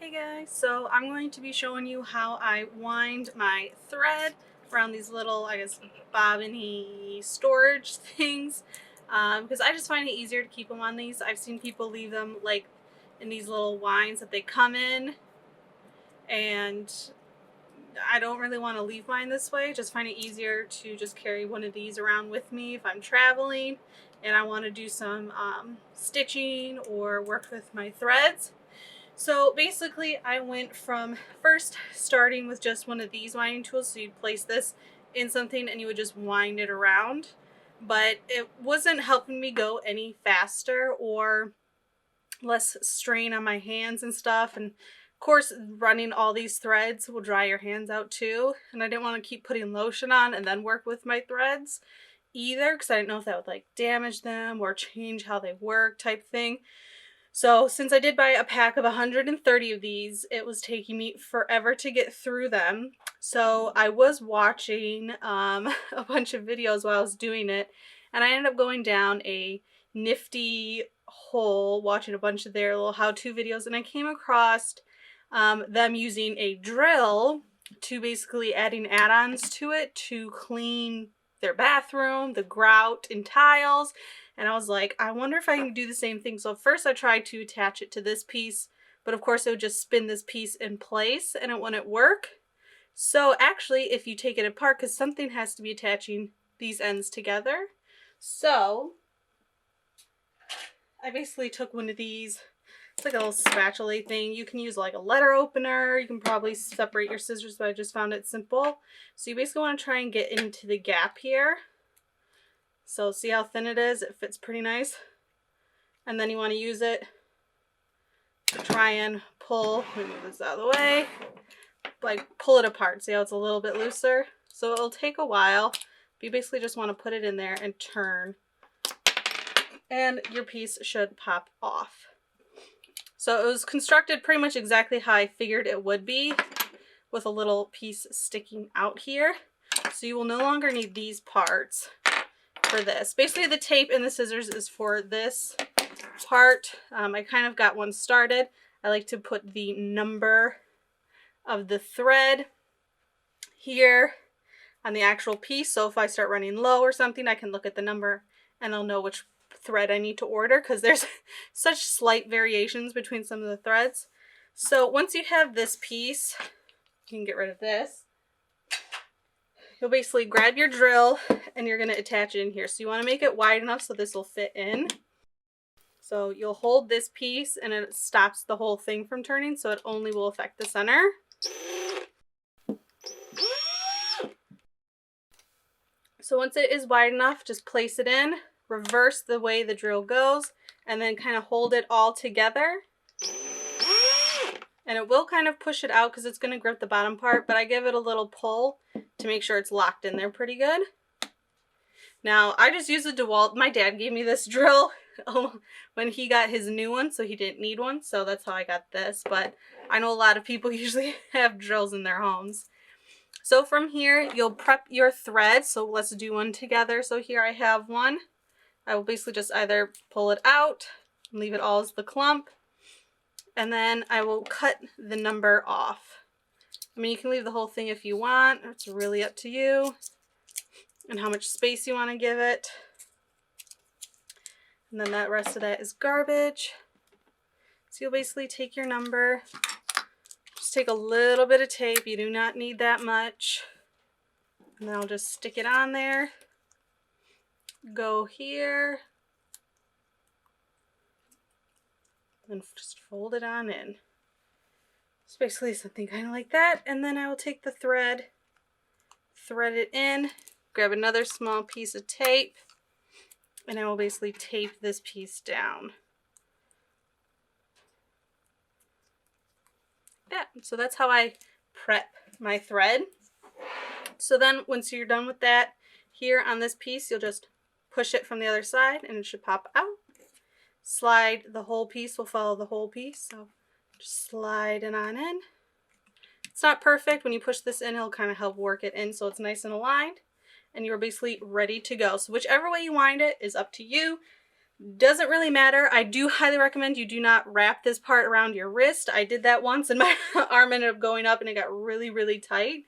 Hey guys, so I'm going to be showing you how I wind my thread around these little, I guess, bobbin-y storage things, because I just find it easier to keep them on these. I've seen people leave them like in these little winds that they come in, and I don't really want to leave mine this way. Just find it easier to just carry one of these around with me if I'm traveling and I want to do some stitching or work with my threads. So basically I went from first starting with just one of these winding tools. So you'd place this in something and you would just wind it around, but it wasn't helping me go any faster or less strain on my hands and stuff. And of course, running all these threads will dry your hands out too. And I didn't want to keep putting lotion on and then work with my threads either, because I didn't know if that would like damage them or change how they work type thing. So since I did buy a pack of 130 of these, it was taking me forever to get through them. So I was watching a bunch of videos while I was doing it, and I ended up going down a nifty hole watching a bunch of their little how-to videos, and I came across them using a drill to basically adding add-ons to it to clean their bathroom, the grout and tiles. And I was like, I wonder if I can do the same thing. So first I tried to attach it to this piece, but of course it would just spin this piece in place and it wouldn't work. So actually, if you take it apart, because something has to be attaching these ends together. So I basically took one of these. It's like a little spatula thing. You can use like a letter opener. You can probably separate your scissors, but I just found it simple. So you basically want to try and get into the gap here. So see how thin it is? It fits pretty nice. And then you want to use it to try and pull, let me move this out of the way, like pull it apart. See how it's a little bit looser? So it'll take a while, but you basically just want to put it in there and turn, and your piece should pop off. So it was constructed pretty much exactly how I figured it would be, with a little piece sticking out here. So you will no longer need these parts for this. Basically the tape and the scissors is for this part. I kind of got one started. I like to put the number of the thread here on the actual piece, so if I start running low or something, I can look at the number and I'll know which thread I need to order, because there's such slight variations between some of the threads. So once you have this piece, you can get rid of this. You'll basically grab your drill and you're going to attach it in here. So you want to make it wide enough so this will fit in. So you'll hold this piece and it stops the whole thing from turning, so it only will affect the center. So once it is wide enough, just place it in, reverse the way the drill goes, and then kind of hold it all together. And it will kind of push it out because it's going to grip the bottom part, but I give it a little pull to make sure it's locked in there pretty good. Now, I just use a DeWalt. My dad gave me this drill when he got his new one, so he didn't need one, so that's how I got this. But I know a lot of people usually have drills in their homes. So from here, you'll prep your thread. So let's do one together. So here I have one. I will basically just either pull it out, leave it all as the clump, and then I will cut the number off. I mean, you can leave the whole thing if you want. It's really up to you and how much space you want to give it. And then that rest of that is garbage. So you'll basically take your number, just take a little bit of tape. You do not need that much. And then I'll just stick it on there. Go here. And just fold it on in. It's basically something kind of like that. And then I will take the thread, thread it in, grab another small piece of tape, and I will basically tape this piece down. Yeah, so that's how I prep my thread. So then once you're done with that, here on this piece, you'll just push it from the other side and it should pop out. Slide, the whole piece will follow the whole piece, so just slide it on in. It's not perfect. When you push this in, it'll kind of help work it in so it's nice and aligned, and you're basically ready to go. So whichever way you wind it is up to you. Doesn't really matter. I do highly recommend you do not wrap this part around your wrist. I did that once and my arm ended up going up and it got really, really tight.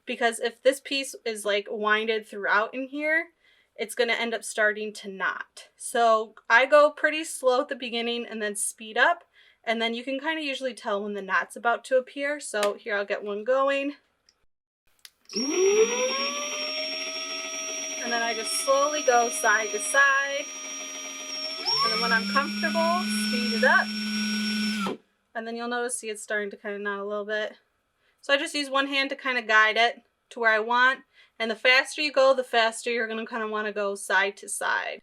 Because if this piece is like winded throughout in here, it's going to end up starting to knot. So I go pretty slow at the beginning and then speed up. And then you can kind of usually tell when the knot's about to appear. So here, I'll get one going. And then I just slowly go side to side. And then when I'm comfortable, speed it up. And then you'll notice, see, it's starting to kind of knot a little bit. So I just use one hand to kind of guide it to where I want. And the faster you go, the faster you're going to kind of want to go side to side.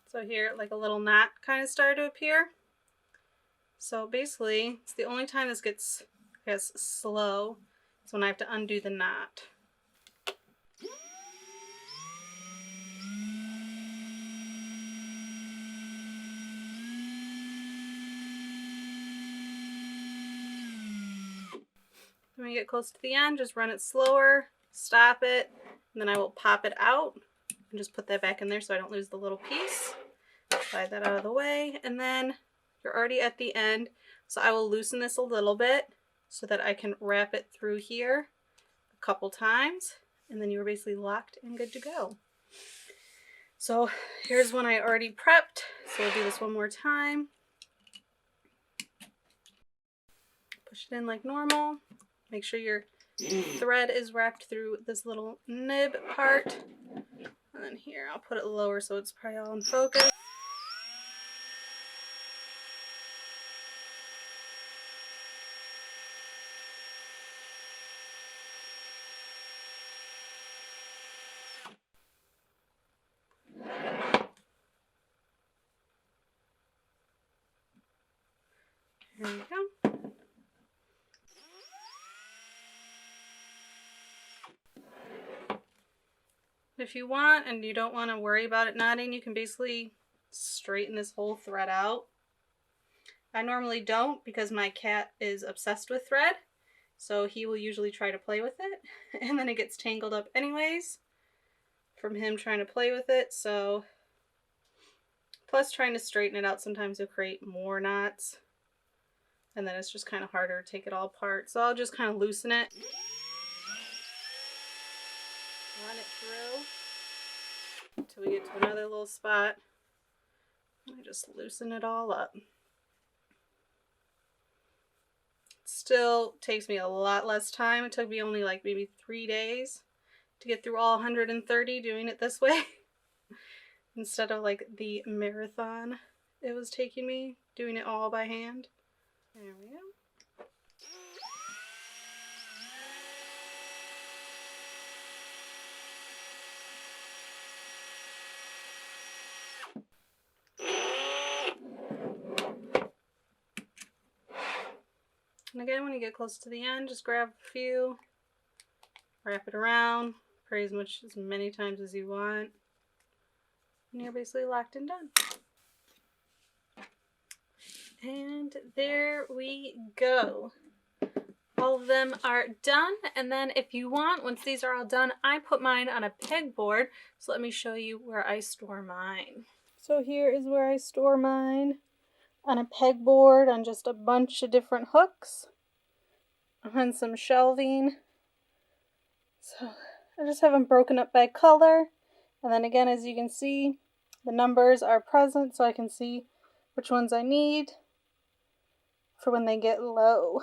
So here, like a little knot kind of started to appear. So basically, it's the only time this gets, I guess, slow is when I have to undo the knot. When you get close to the end, just run it slower, stop it, and then I will pop it out and just put that back in there so I don't lose the little piece. Slide that out of the way, and then you're already at the end. So I will loosen this a little bit so that I can wrap it through here a couple times, and then you're basically locked and good to go. So here's one I already prepped. So we'll do this one more time. Push it in like normal. Make sure your thread is wrapped through this little nib part. And then here, I'll put it lower so it's probably all in focus. There we go. If you want and you don't want to worry about it knotting, you can basically straighten this whole thread out. I normally don't because my cat is obsessed with thread, so he will usually try to play with it, and then it gets tangled up anyways from him trying to play with it. So plus trying to straighten it out sometimes will create more knots, and then it's just kind of harder to take it all apart. So I'll just kind of loosen it. Run it through until we get to another little spot. I just loosen it all up. Still takes me a lot less time. It took me only like maybe 3 days to get through all 130 doing it this way instead of like the marathon it was taking me doing it all by hand. There we go. And again, when you get close to the end, just grab a few, wrap it around, pray as many times as you want, and you're basically locked and done. And there we go. All of them are done, and then if you want, once these are all done, I put mine on a pegboard. So let me show you where I store mine. So here is where I store mine. On a pegboard on just a bunch of different hooks on some shelving. So I just have them broken up by color, and then again, as you can see, the numbers are present so I can see which ones I need for when they get low.